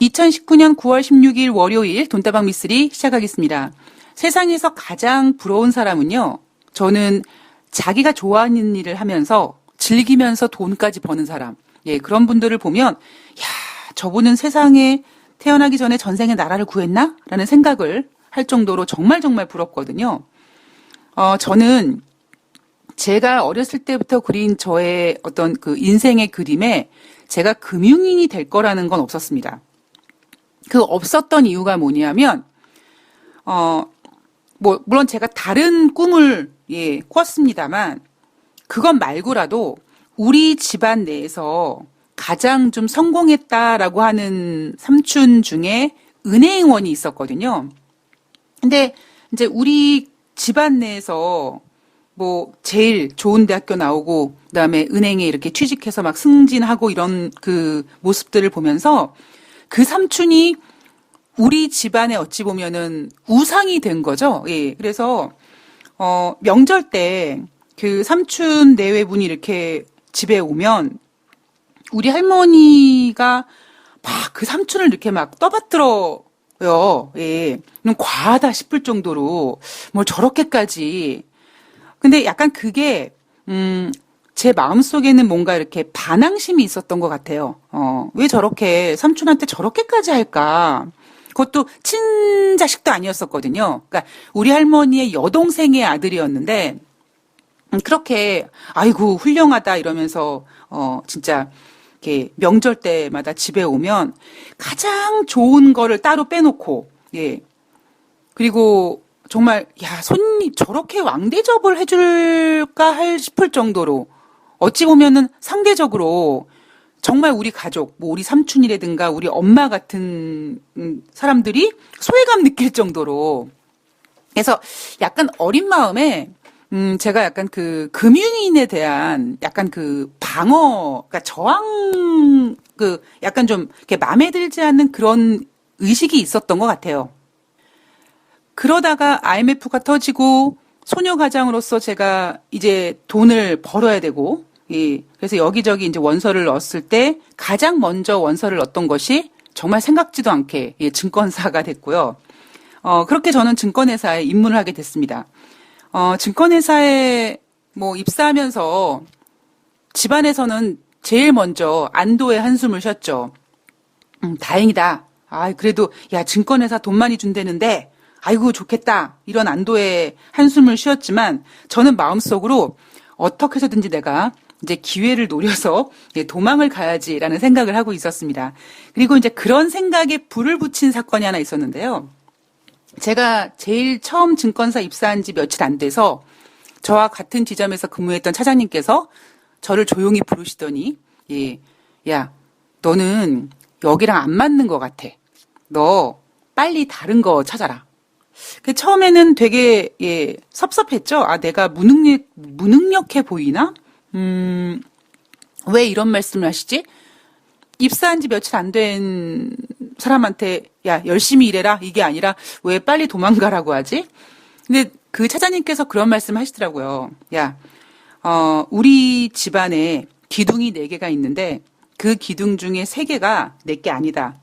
2019년 9월 16일 월요일 돈다방 미쓰리 시작하겠습니다. 세상에서 가장 부러운 사람은요, 저는 자기가 좋아하는 일을 하면서 즐기면서 돈까지 버는 사람. 예, 그런 분들을 보면, 야, 저분은 세상에 태어나기 전에 전생에 나라를 구했나? 라는 생각을 할 정도로 정말 부럽거든요. 저는 제가 어렸을 때부터 그린 저의 어떤 그 인생의 그림에 제가 금융인이 될 거라는 건 없었습니다. 그 없었던 이유가 뭐냐면, 물론 제가 다른 꿈을, 꿨습니다만, 그것 말고라도 우리 집안 내에서 가장 좀 성공했다라고 하는 삼촌 중에 은행원이 있었거든요. 근데 이제 우리 집안 내에서 제일 좋은 대학교 나오고, 그다음에 은행에 이렇게 취직해서 막 승진하고 이런 그 모습들을 보면서 그 삼촌이 우리 집안에 어찌 보면은 우상이 된 거죠. 예. 그래서, 명절 때 그 삼촌 내외분이 이렇게 집에 오면 우리 할머니가 막 그 삼촌을 이렇게 막 떠받들어요. 예. 과하다 싶을 정도로 뭐 저렇게까지. 근데 약간 그게, 제 마음속에는 뭔가 이렇게 반항심이 있었던 것 같아요. 왜 저렇게 삼촌한테 저렇게까지 할까? 그것도 친자식도 아니었었거든요. 그러니까 우리 할머니의 여동생의 아들이었는데 그렇게 아이고 훌륭하다 이러면서 진짜 이렇게 명절 때마다 집에 오면 가장 좋은 거를 따로 빼놓고 예. 그리고 정말 야 손님 저렇게 왕대접을 해줄까 싶을 정도로 어찌 보면은 상대적으로 정말 우리 가족, 우리 삼촌이라든가 우리 엄마 같은 사람들이 소외감 느낄 정도로. 그래서 약간 어린 마음에, 제가 약간 그 금융인에 대한 약간 그 방어, 그러니까 저항, 약간 좀 이렇게 마음에 들지 않는 그런 의식이 있었던 것 같아요. 그러다가 IMF가 터지고 소녀 가장으로서 제가 이제 돈을 벌어야 되고, 예. 그래서 여기저기 이제 원서를 넣었을 때 가장 먼저 원서를 넣었던 것이 정말 생각지도 않게 증권사가 됐고요. 그렇게 저는 증권회사에 입문을 하게 됐습니다. 증권회사에 입사하면서 집안에서는 제일 먼저 안도의 한숨을 쉬었죠. 다행이다. 아, 그래도 야, 증권회사 돈 많이 준다는데 아이고 좋겠다. 이런 안도의 한숨을 쉬었지만 저는 마음속으로 어떻게 해서든지 내가 이제 기회를 노려서 도망을 가야지라는 생각을 하고 있었습니다. 그리고 이제 그런 생각에 불을 붙인 사건이 하나 있었는데요. 제가 제일 처음 증권사 입사한 지 며칠 안 돼서 저와 같은 지점에서 근무했던 차장님께서 저를 조용히 부르시더니 야, 너는 여기랑 안 맞는 것 같아. 너 빨리 다른 거 찾아라. 처음에는 되게 섭섭했죠. 아, 내가 무능력해 보이나? 왜 이런 말씀을 하시지? 입사한 지 며칠 안 된 사람한테 야, 열심히 일해라 이게 아니라 왜 빨리 도망가라고 하지? 근데 그 차장님께서 그런 말씀 하시더라고요. 야, 우리 집안에 기둥이 4개가 있는데 그 기둥 중에 3개가 내게 아니다.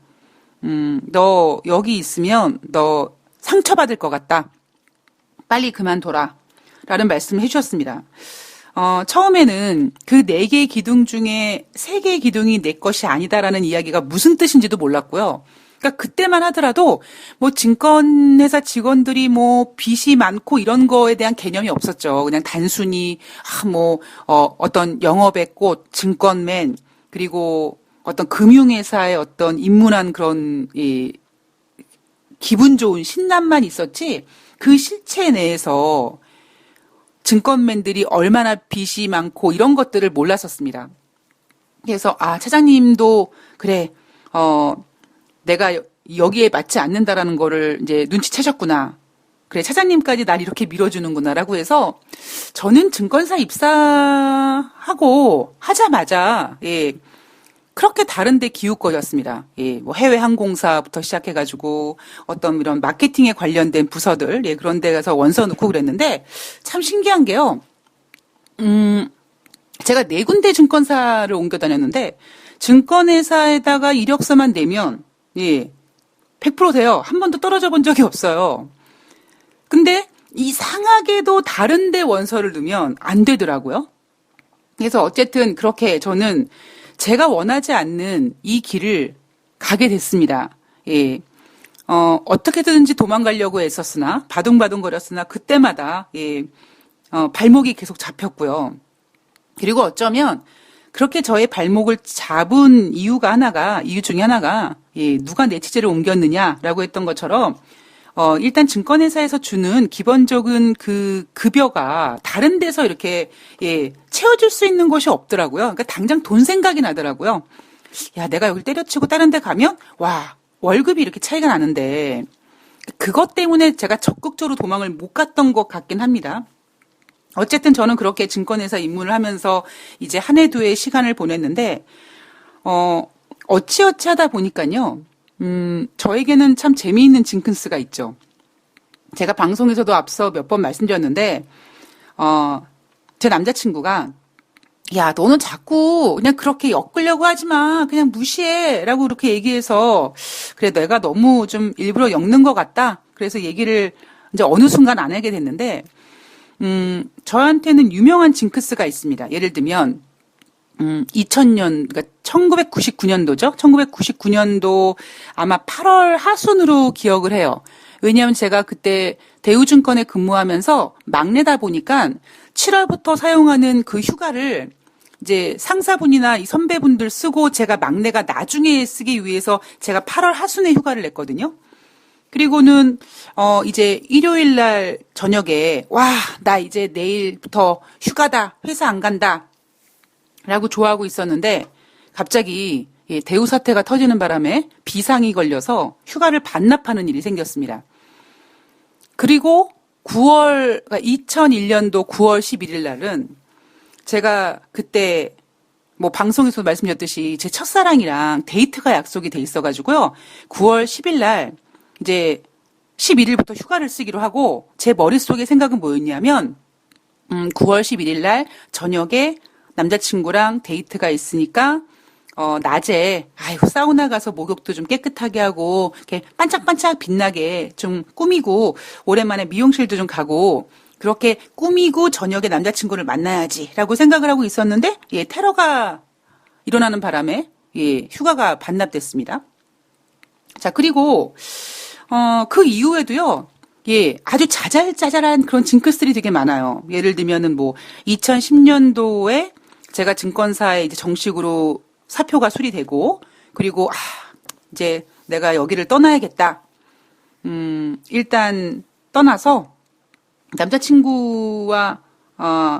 너 여기 있으면 너 상처받을 것 같다. 빨리 그만둬라. 라는 말씀을 해주셨습니다. 처음에는 그 4개의 기둥 중에 3개의 기둥이 내 것이 아니다라는 이야기가 무슨 뜻인지도 몰랐고요. 그러니까 그때만 하더라도 증권회사 직원들이 빚이 많고 이런 거에 대한 개념이 없었죠. 그냥 단순히 어떤 영업의 꽃, 증권맨 그리고 어떤 금융회사의 어떤 입문한 그런 기분 좋은 신남만 있었지 그 실체 내에서 증권맨들이 얼마나 빚이 많고 이런 것들을 몰랐었습니다. 그래서 차장님도 그래 내가 여기에 맞지 않는다라는 거를 이제 눈치채셨구나. 그래 차장님까지 날 이렇게 밀어주는구나라고 해서 저는 증권사 입사하고 하자마자 그렇게 다른데 기웃거렸습니다. 해외 항공사부터 시작해가지고 어떤 이런 마케팅에 관련된 부서들, 그런 데 가서 원서 넣고 그랬는데 참 신기한 게요. 제가 4군데 증권사를 옮겨 다녔는데 증권회사에다가 이력서만 내면 예. 100% 돼요. 한 번도 떨어져 본 적이 없어요. 근데 이상하게도 다른 데 원서를 넣으면 안 되더라고요. 그래서 어쨌든 그렇게 저는 제가 원하지 않는 이 길을 가게 됐습니다. 예. 어떻게든지 도망가려고 했었으나, 바둥바둥거렸으나, 그때마다, 예, 발목이 계속 잡혔고요. 그리고 어쩌면, 그렇게 저의 발목을 잡은 이유 중에 하나가, 예, 누가 내 취재를 옮겼느냐라고 했던 것처럼, 일단 증권회사에서 주는 기본적인 그 급여가 다른 데서 이렇게, 예, 채워줄 수 있는 곳이 없더라고요. 그러니까 당장 돈 생각이 나더라고요. 야, 내가 여기 때려치고 다른 데 가면, 와, 월급이 이렇게 차이가 나는데, 그것 때문에 제가 적극적으로 도망을 못 갔던 것 같긴 합니다. 어쨌든 저는 그렇게 증권회사 입문을 하면서 이제 한 해 두 해 시간을 보냈는데, 어찌어찌 하다 보니까요, 저에게는 참 재미있는 징크스가 있죠. 제가 방송에서도 앞서 몇 번 말씀드렸는데, 제 남자친구가, 야, 너는 자꾸 그냥 그렇게 엮으려고 하지 마. 그냥 무시해. 라고 그렇게 얘기해서, 그래, 내가 너무 좀 일부러 엮는 것 같다. 그래서 얘기를 이제 어느 순간 안 하게 됐는데, 저한테는 유명한 징크스가 있습니다. 예를 들면, 2000년, 그러니까 1999년도죠? 1999년도 아마 8월 하순으로 기억을 해요. 왜냐하면 제가 그때 대우증권에 근무하면서 막내다 보니까 7월부터 사용하는 그 휴가를 이제 상사분이나 이 선배분들 쓰고 제가 막내가 나중에 쓰기 위해서 제가 8월 하순에 휴가를 냈거든요. 그리고는 이제 일요일 날 저녁에 와, 나 이제 내일부터 휴가다. 회사 안 간다. 라고 좋아하고 있었는데 갑자기 대우 사태가 터지는 바람에 비상이 걸려서 휴가를 반납하는 일이 생겼습니다. 그리고 2001년도 9월 11일 날은 제가 그때 뭐 방송에서 말씀드렸듯이 제 첫사랑이랑 데이트가 약속이 돼 있어가지고요. 9월 10일 날 이제 11일부터 휴가를 쓰기로 하고 제 머릿속에 생각은 뭐였냐면 9월 11일 날 저녁에 남자친구랑 데이트가 있으니까 낮에 아이고 사우나 가서 목욕도 좀 깨끗하게 하고 이렇게 반짝반짝 빛나게 좀 꾸미고 오랜만에 미용실도 좀 가고 그렇게 꾸미고 저녁에 남자친구를 만나야지라고 생각을 하고 있었는데 예, 테러가 일어나는 바람에 예, 휴가가 반납됐습니다. 자, 그리고 그 이후에도요. 예, 아주 자잘자잘한 그런 징크스들이 되게 많아요. 예를 들면은 뭐 2010년도에 제가 증권사에 이제 정식으로 사표가 수리되고 그리고 이제 내가 여기를 떠나야겠다. 일단 떠나서 남자친구와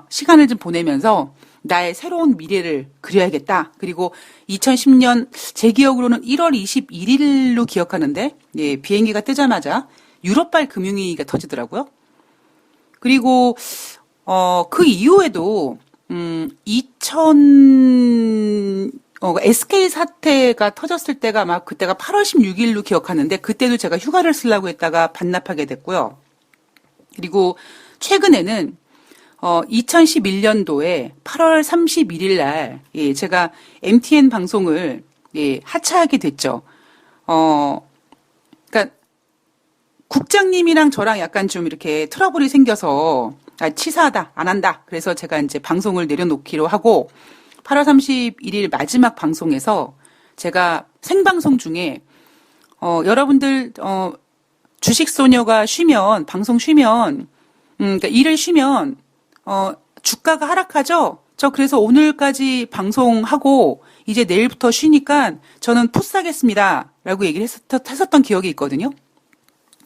시간을 좀 보내면서 나의 새로운 미래를 그려야겠다. 그리고 2010년 제 기억으로는 1월 21일로 기억하는데 예, 비행기가 뜨자마자 유럽발 금융위기가 터지더라고요. 그리고 그 이후에도 SK 사태가 터졌을 때가 아마 그때가 8월 16일로 기억하는데 그때도 제가 휴가를 쓰려고 했다가 반납하게 됐고요. 그리고 최근에는 2011년도에 8월 31일 날 예, 제가 MTN 방송을 예, 하차하게 됐죠. 그러니까 국장님이랑 저랑 약간 좀 이렇게 트러블이 생겨서 치사하다, 안 한다. 그래서 제가 이제 방송을 내려놓기로 하고 8월 31일 마지막 방송에서 제가 생방송 중에 여러분들 주식소녀가 쉬면 방송 쉬면 그러니까 일을 쉬면 주가가 하락하죠. 저 그래서 오늘까지 방송하고 이제 내일부터 쉬니까 저는 풋 사겠습니다. 라고 얘기를 했었던 기억이 있거든요.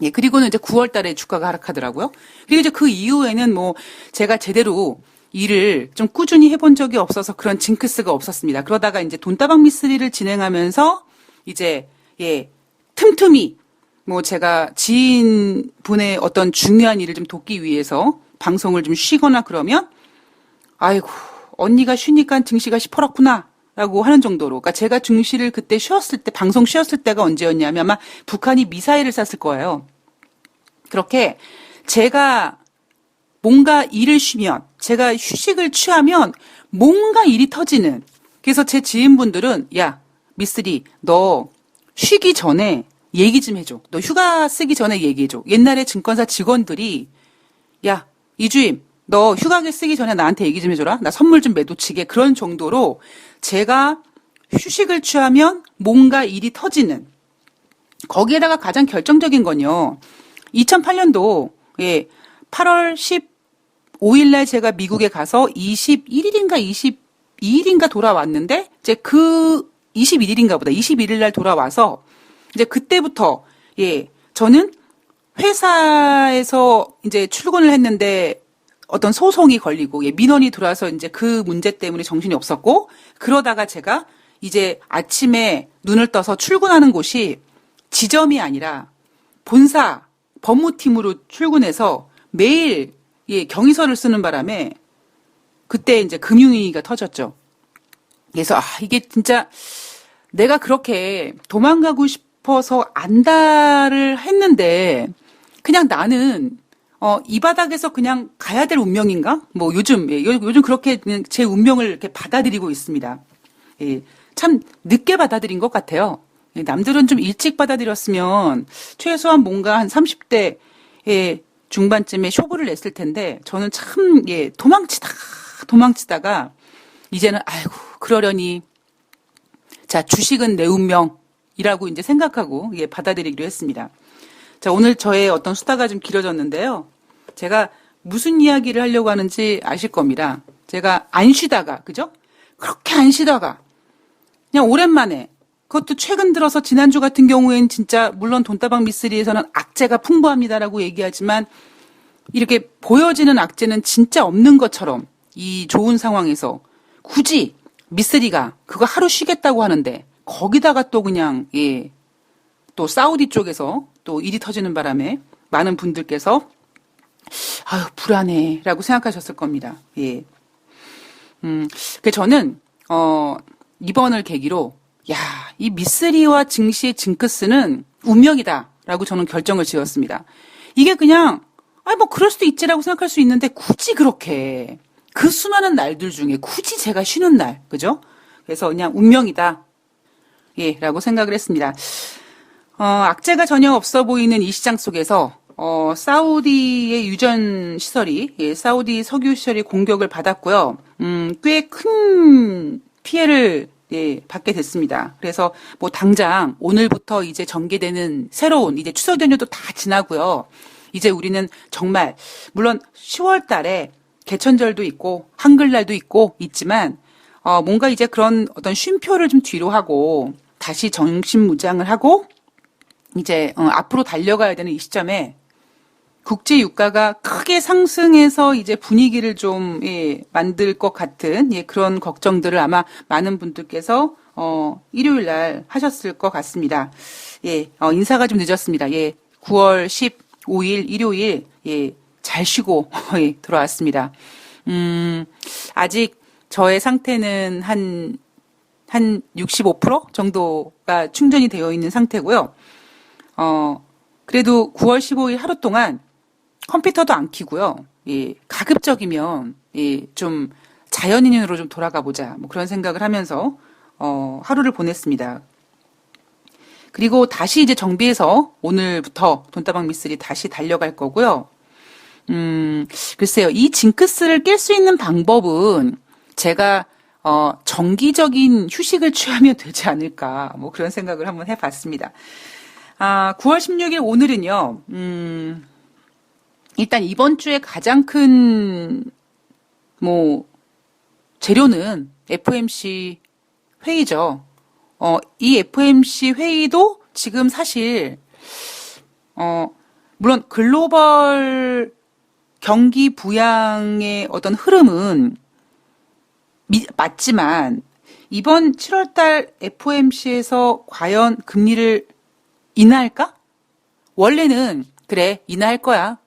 예, 그리고는 이제 9월 달에 주가가 하락하더라고요. 그리고 이제 그 이후에는 뭐 제가 제대로 일을 좀 꾸준히 해본 적이 없어서 그런 징크스가 없었습니다. 그러다가 이제 돈다방 미스리를 진행하면서 이제 예, 틈틈이 뭐 제가 지인분의 어떤 중요한 일을 좀 돕기 위해서 방송을 좀 쉬거나 그러면 아이고 언니가 쉬니까 증시가 시퍼렇구나 라고 하는 정도로 그러니까 제가 증시를 그때 쉬었을 때 방송 쉬었을 때가 언제였냐면 아마 북한이 미사일을 쐈을 거예요. 그렇게 제가 뭔가 일을 쉬면 제가 휴식을 취하면 뭔가 일이 터지는 그래서 제 지인분들은 야 미쓰리 너 쉬기 전에 얘기 좀 해줘. 너 휴가 쓰기 전에 얘기해줘. 옛날에 증권사 직원들이 야, 이주임, 너 휴가계 쓰기 전에 나한테 얘기 좀 해줘라. 나 선물 좀 매도치게. 그런 정도로 제가 휴식을 취하면 뭔가 일이 터지는. 거기에다가 가장 결정적인 건요. 2008년도 8월 15일 날 제가 미국에 가서 21일인가 22일인가 돌아왔는데 이제 그 21일인가 보다. 21일 날 돌아와서 이제 그때부터 저는 회사에서 이제 출근을 했는데 어떤 소송이 걸리고 민원이 들어와서 이제 그 문제 때문에 정신이 없었고 그러다가 제가 이제 아침에 눈을 떠서 출근하는 곳이 지점이 아니라 본사 법무팀으로 출근해서 매일 경위서를 쓰는 바람에 그때 이제 금융위기가 터졌죠. 그래서 이게 진짜 내가 그렇게 도망가고 싶어서 안달을 했는데 그냥 나는 이 바닥에서 그냥 가야 될 운명인가? 뭐 요즘 그렇게 제 운명을 이렇게 받아들이고 있습니다. 참 늦게 받아들인 것 같아요. 남들은 좀 일찍 받아들였으면 최소한 뭔가 한 30대 중반쯤에 쇼부를 냈을 텐데 저는 참 도망치다가 이제는 아이고 그러려니 자 주식은 내 운명이라고 이제 생각하고 받아들이기로 했습니다. 자 오늘 저의 어떤 수다가 좀 길어졌는데요. 제가 무슨 이야기를 하려고 하는지 아실 겁니다. 제가 안 쉬다가 그죠? 그렇게 안 쉬다가 그냥 오랜만에 그것도 최근 들어서 지난주 같은 경우에는 진짜 물론 돈다방 미쓰리에서는 악재가 풍부합니다라고 얘기하지만 이렇게 보여지는 악재는 진짜 없는 것처럼 이 좋은 상황에서 굳이 미쓰리가 그거 하루 쉬겠다고 하는데 거기다가 또 그냥 또 사우디 쪽에서 또 일이 터지는 바람에 많은 분들께서 아유 불안해라고 생각하셨을 겁니다. 그 저는 이번을 계기로 이 미쓰리와 증시의 징크스는 운명이다라고 저는 결정을 지었습니다. 이게 그냥 뭐 그럴 수도 있지라고 생각할 수 있는데 굳이 그렇게 그 수많은 날들 중에 굳이 제가 쉬는 날 그죠? 그래서 그냥 운명이다 라고 생각을 했습니다. 악재가 전혀 없어 보이는 이 시장 속에서 사우디의 유전 시설이 사우디 석유 시설이 공격을 받았고요. 꽤 큰 피해를 받게 됐습니다. 그래서 뭐 당장 오늘부터 이제 전개되는 새로운 이제 추석 연휴도 다 지나고요. 이제 우리는 정말 물론 10월 달에 개천절도 있고 한글날도 있지만 뭔가 이제 그런 어떤 쉼표를 좀 뒤로 하고 다시 정신무장을 하고 이제 앞으로 달려가야 되는 이 시점에 국제 유가가 크게 상승해서 이제 분위기를 좀 만들 것 같은 그런 걱정들을 아마 많은 분들께서 일요일 날 하셨을 것 같습니다. 인사가 좀 늦었습니다. 9월 15일 일요일 잘 쉬고 들어왔습니다. 아직 저의 상태는 한 65% 정도가 충전이 되어 있는 상태고요. 그래도 9월 15일 하루 동안 컴퓨터도 안 켜고요. 가급적이면 좀 자연인으로 좀 돌아가 보자. 뭐 그런 생각을 하면서 하루를 보냈습니다. 그리고 다시 이제 정비해서 오늘부터 돈다방 미쓰리 다시 달려갈 거고요. 글쎄요. 이 징크스를 깰 수 있는 방법은 제가 정기적인 휴식을 취하면 되지 않을까. 뭐 그런 생각을 한번 해봤습니다. 9월 16일 오늘은요. 일단 이번 주에 가장 큰 재료는 FOMC 회의죠. 이 FOMC 회의도 지금 사실 물론 글로벌 경기 부양의 어떤 흐름은 맞지만 이번 7월달 FOMC에서 과연 금리를 인하할까? 원래는 그래 인하할 거야.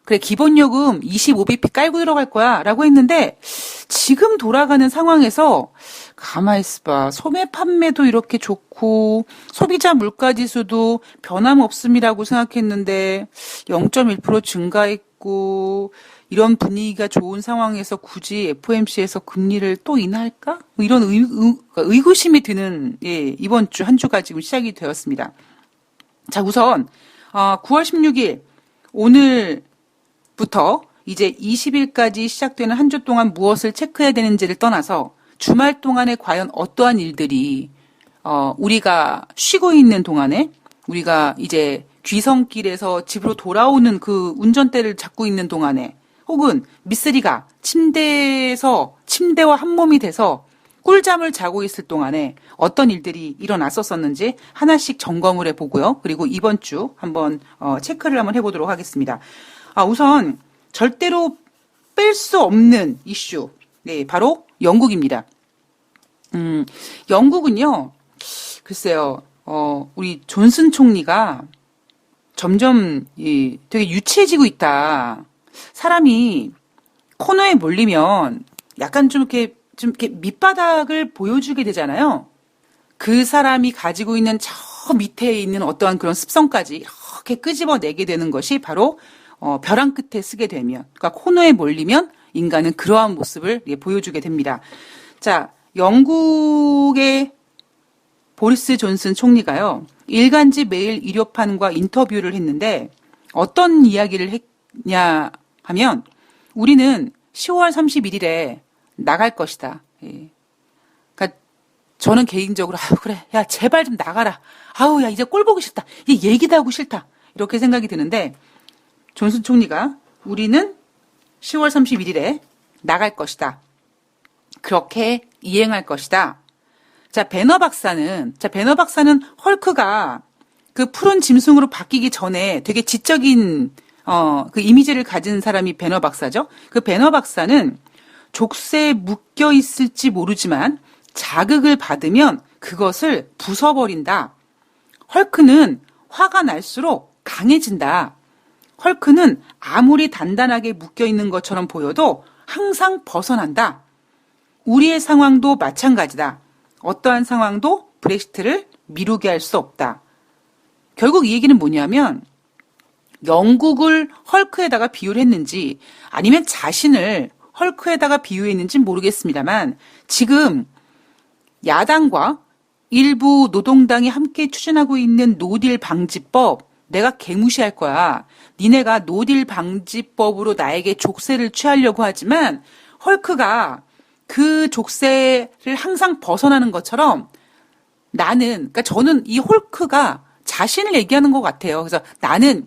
그래 기본요금 25bp 깔고 들어갈 거야 라고 했는데 지금 돌아가는 상황에서 가만히 있어봐. 소매 판매도 이렇게 좋고 소비자 물가지수도 변함없음이라고 생각했는데 0.1% 증가했고 이런 분위기가 좋은 상황에서 굳이 FOMC에서 금리를 또 인하할까? 뭐 이런 의구심이 드는 이번 주 한 주가 지금 시작이 되었습니다. 자, 우선 9월 16일 오늘부터 이제 20일까지 시작되는 한 주 동안 무엇을 체크해야 되는지를 떠나서 주말 동안에 과연 어떠한 일들이 우리가 쉬고 있는 동안에 우리가 이제 귀성길에서 집으로 돌아오는 그 운전대를 잡고 있는 동안에 혹은 미쓰리가 침대와 한 몸이 돼서 꿀잠을 자고 있을 동안에 어떤 일들이 일어났었는지 하나씩 점검을 해보고요. 그리고 이번 주 한번 체크를 한번 해보도록 하겠습니다. 우선 절대로 뺄 수 없는 이슈, 네, 바로 영국입니다. 영국은요, 글쎄요, 우리 존슨 총리가 점점 되게 유치해지고 있다. 사람이 코너에 몰리면 약간 좀 이렇게 밑바닥을 보여주게 되잖아요. 그 사람이 가지고 있는 저 밑에 있는 어떠한 그런 습성까지 이렇게 끄집어내게 되는 것이 바로 벼랑 끝에 쓰게 되면, 그러니까 코너에 몰리면 인간은 그러한 모습을 보여주게 됩니다. 자, 영국의 보리스 존슨 총리가요, 일간지 매일 일요판과 인터뷰를 했는데 어떤 이야기를 했냐 하면 우리는 10월 31일에 나갈 것이다. 예. 그러니까 저는 개인적으로 그래, 야 제발 좀 나가라. 야 이제 꼴 보기 싫다. 이 얘기도 하고 싫다. 이렇게 생각이 드는데 존슨 총리가 우리는 10월 31일에 나갈 것이다. 그렇게 이행할 것이다. 자, 배너 박사는 헐크가 그 푸른 짐승으로 바뀌기 전에 되게 지적인 그 이미지를 가진 사람이 배너 박사죠. 그 배너 박사는 족쇄에 묶여 있을지 모르지만 자극을 받으면 그것을 부숴버린다. 헐크는 화가 날수록 강해진다. 헐크는 아무리 단단하게 묶여 있는 것처럼 보여도 항상 벗어난다. 우리의 상황도 마찬가지다. 어떠한 상황도 브렉시트를 미루게 할 수 없다. 결국 이 얘기는 뭐냐면 영국을 헐크에다가 비유를 했는지 아니면 자신을 헐크에다가 비유했는지는 모르겠습니다만 지금 야당과 일부 노동당이 함께 추진하고 있는 노딜 방지법 내가 개무시할 거야. 니네가 노딜 방지법으로 나에게 족쇄를 취하려고 하지만 헐크가 그 족쇄를 항상 벗어나는 것처럼 그러니까 저는 이 헐크가 자신을 얘기하는 것 같아요. 그래서 나는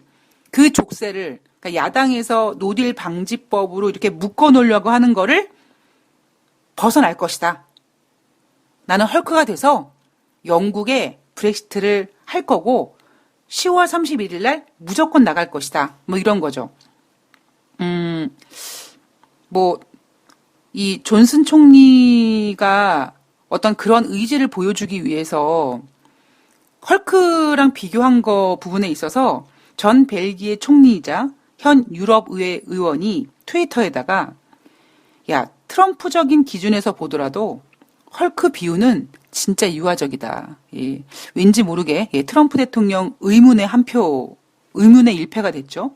그 족쇄를, 그러니까 야당에서 노딜 방지법으로 이렇게 묶어 놓으려고 하는 거를 벗어날 것이다. 나는 헐크가 돼서 영국에 브렉시트를 할 거고 10월 31일 날 무조건 나갈 것이다. 뭐 이런 거죠. 이 존슨 총리가 어떤 그런 의지를 보여주기 위해서 헐크랑 비교한 거 부분에 있어서 전 벨기에 총리이자 현 유럽의회 의원이 트위터에다가 야, 트럼프적인 기준에서 보더라도 헐크 비유는 진짜 유화적이다. 예, 왠지 모르게 트럼프 대통령 의문의 1패가 됐죠.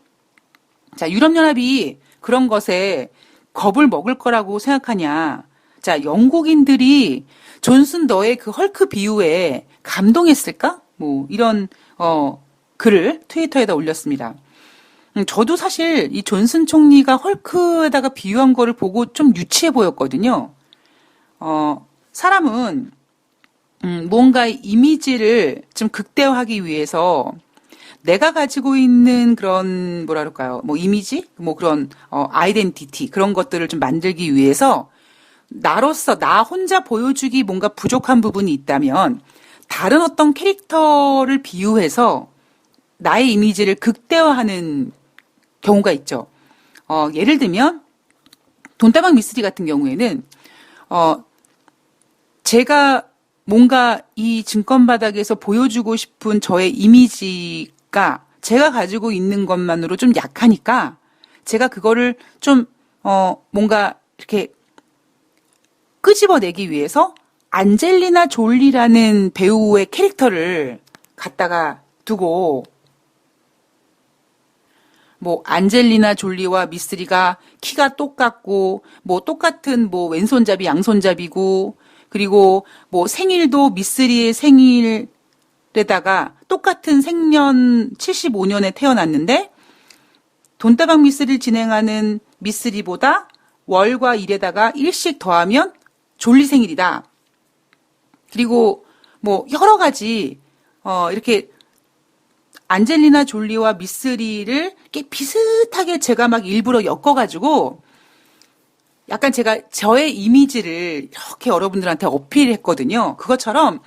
자, 유럽연합이 그런 것에 겁을 먹을 거라고 생각하냐. 자, 영국인들이 존슨 너의 그 헐크 비유에 감동했을까? 뭐 이런 글을 트위터에다 올렸습니다. 저도 사실 이 존슨 총리가 헐크에다가 비유한 거를 보고 좀 유치해 보였거든요. 사람은 뭔가 이미지를 좀 극대화하기 위해서 내가 가지고 있는 그런 뭐 이미지, 뭐 그런 아이덴티티 그런 것들을 좀 만들기 위해서 나로서 나 혼자 보여주기 뭔가 부족한 부분이 있다면 다른 어떤 캐릭터를 비유해서 나의 이미지를 극대화하는 경우가 있죠. 예를 들면 돈다방 미스리 같은 경우에는 제가 뭔가 이 증권바닥에서 보여주고 싶은 저의 이미지가 제가 가지고 있는 것만으로 좀 약하니까 제가 그거를 좀 뭔가 이렇게 끄집어내기 위해서 안젤리나 졸리라는 배우의 캐릭터를 갖다가 두고 뭐 안젤리나 졸리와 미쓰리가 키가 똑같고 뭐 똑같은 뭐 왼손잡이 양손잡이고 그리고 뭐 생일도 미쓰리의 생일에다가 똑같은 생년 75년에 태어났는데 돈다방 미쓰리를 진행하는 미쓰리보다 월과 일에다가 일씩 더하면 졸리 생일이다. 그리고 뭐 여러 가지 이렇게 안젤리나 졸리와 미쓰리를 이렇게 비슷하게 제가 막 일부러 엮어가지고 약간 제가 저의 이미지를 이렇게 여러분들한테 어필했거든요. 그것처럼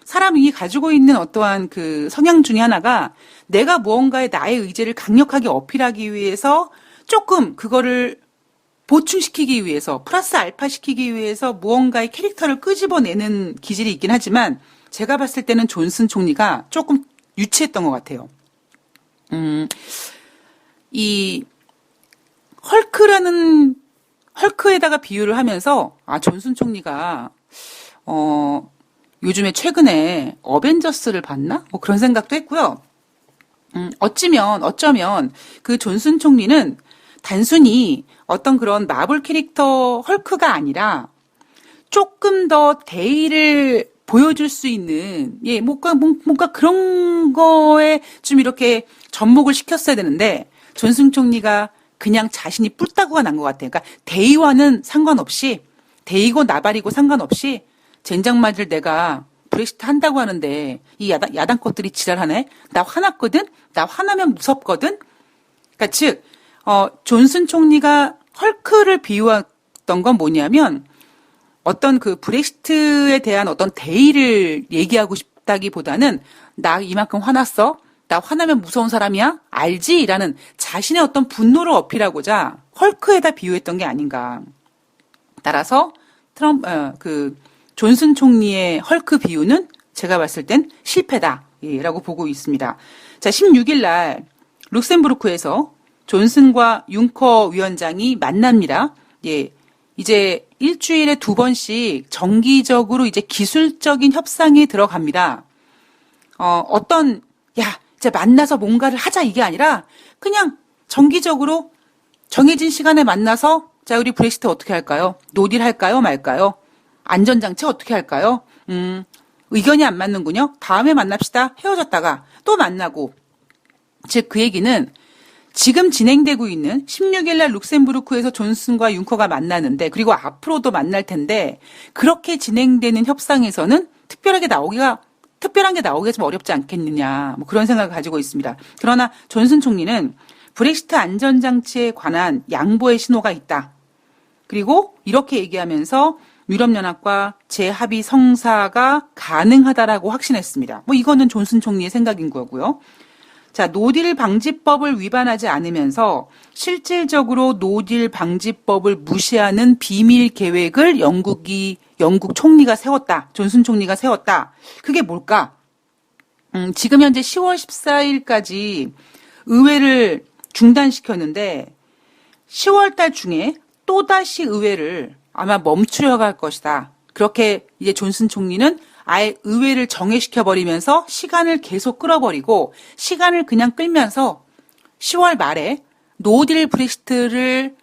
사람이 가지고 있는 어떠한 그 성향 중에 하나가 내가 무언가에 나의 의지를 강력하게 어필하기 위해서 조금 그거를 보충시키기 위해서 플러스 알파 시키기 위해서 무언가의 캐릭터를 끄집어내는 기질이 있긴 하지만 제가 봤을 때는 존슨 총리가 조금 유치했던 것 같아요. 이 헐크에다가 비유를 하면서 존슨 총리가 요즘에 최근에 어벤져스를 봤나? 뭐 그런 생각도 했고요. 어쩌면 그 존슨 총리는 단순히 어떤 그런 마블 캐릭터 헐크가 아니라 조금 더 대의를 보여줄 수 있는, 뭔가 그런 거에 좀 이렇게 접목을 시켰어야 되는데, 존슨 총리가 그냥 자신이 뿔따구가 난 것 같아요. 그러니까 대의와는 상관없이, 대의고 나발이고 상관없이, 젠장 맞을 내가 브렉시트 한다고 하는데, 이 야당 것들이 지랄하네? 나 화났거든? 나 화나면 무섭거든? 그러니까 즉, 존슨 총리가 헐크를 비유했던 건 뭐냐면, 어떤 그 브렉시트에 대한 어떤 대의를 얘기하고 싶다기보다는 나 이만큼 화났어? 나 화나면 무서운 사람이야? 알지? 라는 자신의 어떤 분노를 어필하고자 헐크에다 비유했던 게 아닌가. 따라서 존슨 총리의 헐크 비유는 제가 봤을 땐 실패다. 라고 보고 있습니다. 자, 16일 날 룩셈부르크에서 존슨과 융커 위원장이 만납니다. 이제 일주일에 2번씩 정기적으로 이제 기술적인 협상에 들어갑니다. 이제 만나서 뭔가를 하자 이게 아니라 그냥 정기적으로 정해진 시간에 만나서 자, 우리 브렉시트 어떻게 할까요? 노딜 할까요? 말까요? 안전장치 어떻게 할까요? 의견이 안 맞는군요. 다음에 만납시다. 헤어졌다가 또 만나고. 즉, 그 얘기는 지금 진행되고 있는 16일 날 룩셈부르크에서 존슨과 융커가 만나는데 그리고 앞으로도 만날 텐데 그렇게 진행되는 협상에서는 특별한 게 나오기가 좀 어렵지 않겠느냐 뭐 그런 생각을 가지고 있습니다. 그러나 존슨 총리는 브렉시트 안전장치에 관한 양보의 신호가 있다. 그리고 이렇게 얘기하면서 유럽연합과 재합의 성사가 가능하다라고 확신했습니다. 뭐 이거는 존슨 총리의 생각인 거고요. 자, 노딜 방지법을 위반하지 않으면서 실질적으로 노딜 방지법을 무시하는 비밀 계획을 영국 총리가 세웠다. 존슨 총리가 세웠다. 그게 뭘까? 지금 현재 10월 14일까지 의회를 중단시켰는데 10월 달 중에 또다시 의회를 아마 멈추려고 할 것이다. 그렇게 이제 존슨 총리는 아예 의회를 정회시켜버리면서 시간을 계속 끌어버리고 시간을 그냥 끌면서 10월 말에 노딜 브렉시트를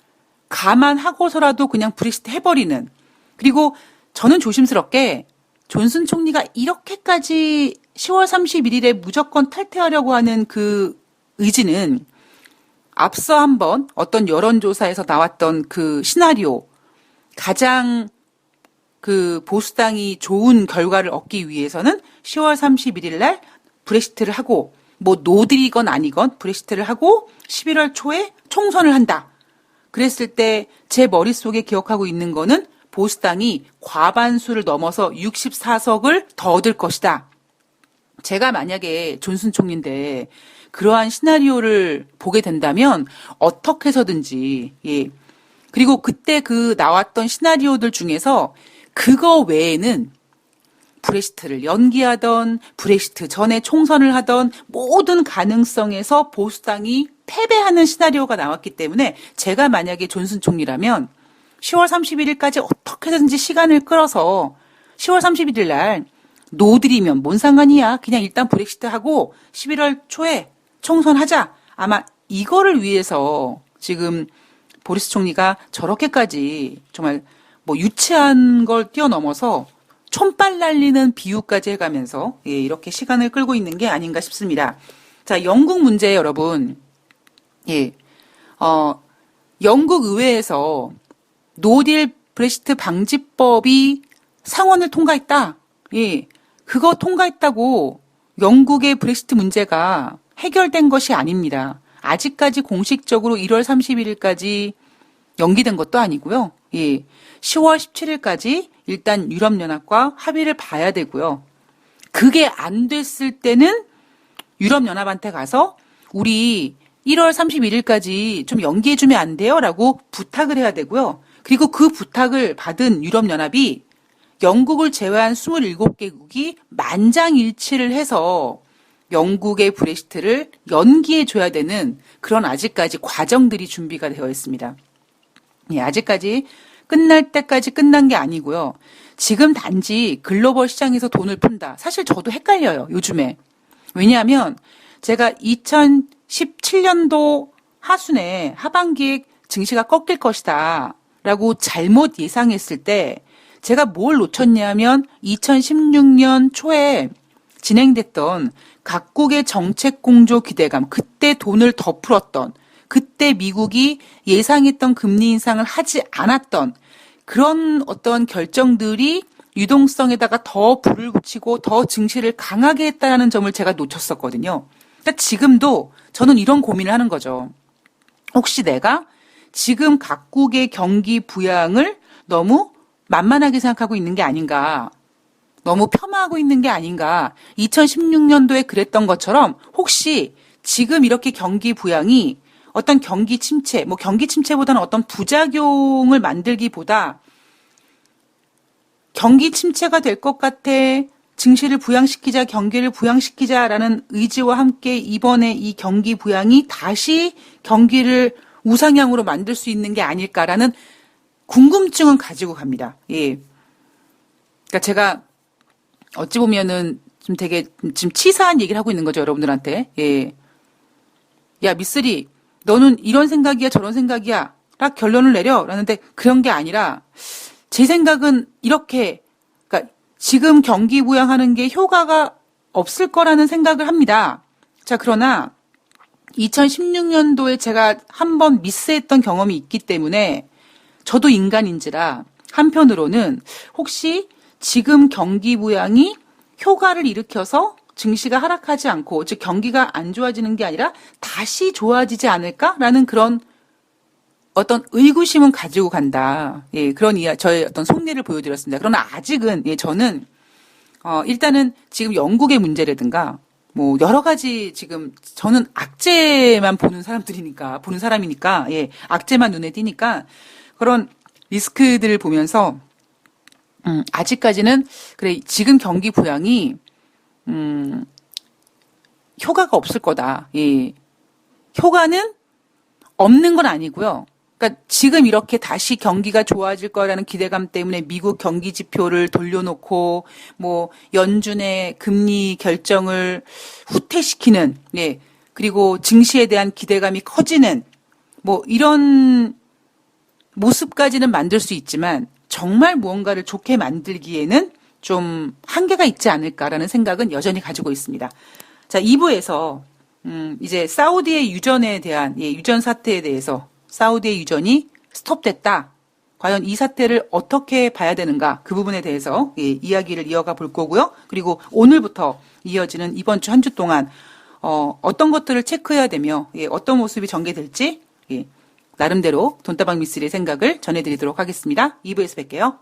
감안하고서라도 그냥 브렉시트 해버리는. 그리고 저는 조심스럽게 존슨 총리가 이렇게까지 10월 31일에 무조건 탈퇴하려고 하는 그 의지는 앞서 한번 어떤 여론조사에서 나왔던 그 시나리오 가장 그 보수당이 좋은 결과를 얻기 위해서는 10월 31일 날 브렉시트를 하고 뭐 노딜이건 아니건 브렉시트를 하고 11월 초에 총선을 한다. 그랬을 때 제 머릿속에 기억하고 있는 거는 보수당이 과반수를 넘어서 64석을 더 얻을 것이다. 제가 만약에 존슨 총리인데 그러한 시나리오를 보게 된다면 어떻게 해서든지 그리고 그때 그 나왔던 시나리오들 중에서 그거 외에는 브렉시트를 연기하던 브렉시트 전에 총선을 하던 모든 가능성에서 보수당이 패배하는 시나리오가 나왔기 때문에 제가 만약에 존슨 총리라면 10월 31일까지 어떻게든지 시간을 끌어서 10월 31일 날 노딜이면 뭔 상관이야. 그냥 일단 브렉시트 하고 11월 초에 총선하자. 아마 이거를 위해서 지금 보리스 총리가 저렇게까지 정말 뭐 유치한 걸 뛰어넘어서 촌발 날리는 비유까지 해가면서 예, 이렇게 시간을 끌고 있는 게 아닌가 싶습니다. 자, 영국 문제 여러분. 예, 영국 의회에서 노딜 브렉시트 방지법이 상원을 통과했다. 예, 그거 통과했다고 영국의 브렉시트 문제가 해결된 것이 아닙니다. 아직까지 공식적으로 1월 31일까지 연기된 것도 아니고요. 예, 10월 17일까지 일단 유럽연합과 합의를 봐야 되고요. 그게 안 됐을 때는 유럽연합한테 가서 우리 1월 31일까지 좀 연기해주면 안 돼요? 라고 부탁을 해야 되고요. 그리고 그 부탁을 받은 유럽연합이 영국을 제외한 27개국이 만장일치를 해서 영국의 브렉시트를 연기해줘야 되는 그런 아직까지 과정들이 준비가 되어 있습니다. 예, 아직까지 끝날 때까지 끝난 게 아니고요. 지금 단지 글로벌 시장에서 돈을 푼다. 사실 저도 헷갈려요, 요즘에. 왜냐하면 제가 2017년도 하순에 하반기에 증시가 꺾일 것이다 라고 잘못 예상했을 때 제가 뭘 놓쳤냐면 2016년 초에 진행됐던 각국의 정책 공조 기대감, 그때 돈을 더 풀었던, 그때 미국이 예상했던 금리 인상을 하지 않았던 그런 어떤 결정들이 유동성에다가 더 불을 붙이고 더 증시를 강하게 했다는 점을 제가 놓쳤었거든요. 그러니까 지금도 저는 이런 고민을 하는 거죠. 혹시 내가 지금 각국의 경기 부양을 너무 만만하게 생각하고 있는 게 아닌가, 너무 폄하하고 있는 게 아닌가, 2016년도에 그랬던 것처럼 혹시 지금 이렇게 경기 부양이 어떤 경기 침체, 뭐 경기 침체보다는 어떤 부작용을 만들기보다 경기 침체가 될 것 같아, 증시를 부양시키자, 경기를 부양시키자라는 의지와 함께 이번에 이 경기 부양이 다시 경기를 우상향으로 만들 수 있는 게 아닐까라는 궁금증은 가지고 갑니다. 예. 그러니까 제가 어찌 보면은 좀 되게 지금 치사한 얘기를 하고 있는 거죠, 여러분들한테. 예. 야, 미쓰리, 너는 이런 생각이야, 저런 생각이야, 라 결론을 내려. 라는데 그런 게 아니라 제 생각은 이렇게, 그러니까 지금 경기 부양하는 게 효과가 없을 거라는 생각을 합니다. 자, 그러나 2016년도에 제가 한번 미스했던 경험이 있기 때문에 저도 인간인지라 한편으로는 혹시 지금 경기 부양이 효과를 일으켜서 증시가 하락하지 않고, 즉 경기가 안 좋아지는 게 아니라 다시 좋아지지 않을까라는 그런 어떤 의구심은 가지고 간다. 예, 그런 저의 어떤 속내를 보여드렸습니다. 그러나 아직은 예, 저는 일단은 지금 영국의 문제라든가 뭐 여러 가지 지금 저는 악재만 보는 사람이니까 예, 악재만 눈에 띄니까 그런 리스크들을 보면서 아직까지는 그래 지금 경기 부양이 효과가 없을 거다. 예. 효과는 없는 건 아니고요. 그러니까 지금 이렇게 다시 경기가 좋아질 거라는 기대감 때문에 미국 경기 지표를 돌려놓고 뭐 연준의 금리 결정을 후퇴시키는, 예. 그리고 증시에 대한 기대감이 커지는 뭐 이런 모습까지는 만들 수 있지만 정말 무언가를 좋게 만들기에는 좀 한계가 있지 않을까라는 생각은 여전히 가지고 있습니다. 자, 2부에서 이제 사우디의 유전에 대한 유전 사태에 대해서 사우디의 유전이 스톱됐다. 과연 이 사태를 어떻게 봐야 되는가? 그 부분에 대해서 이야기를 이어가 볼 거고요. 그리고 오늘부터 이어지는 이번 주 한 주 동안 어떤 것들을 체크해야 되며 어떤 모습이 전개될지 나름대로 돈다방 미쓰리의 생각을 전해드리도록 하겠습니다. 2부에서 뵐게요.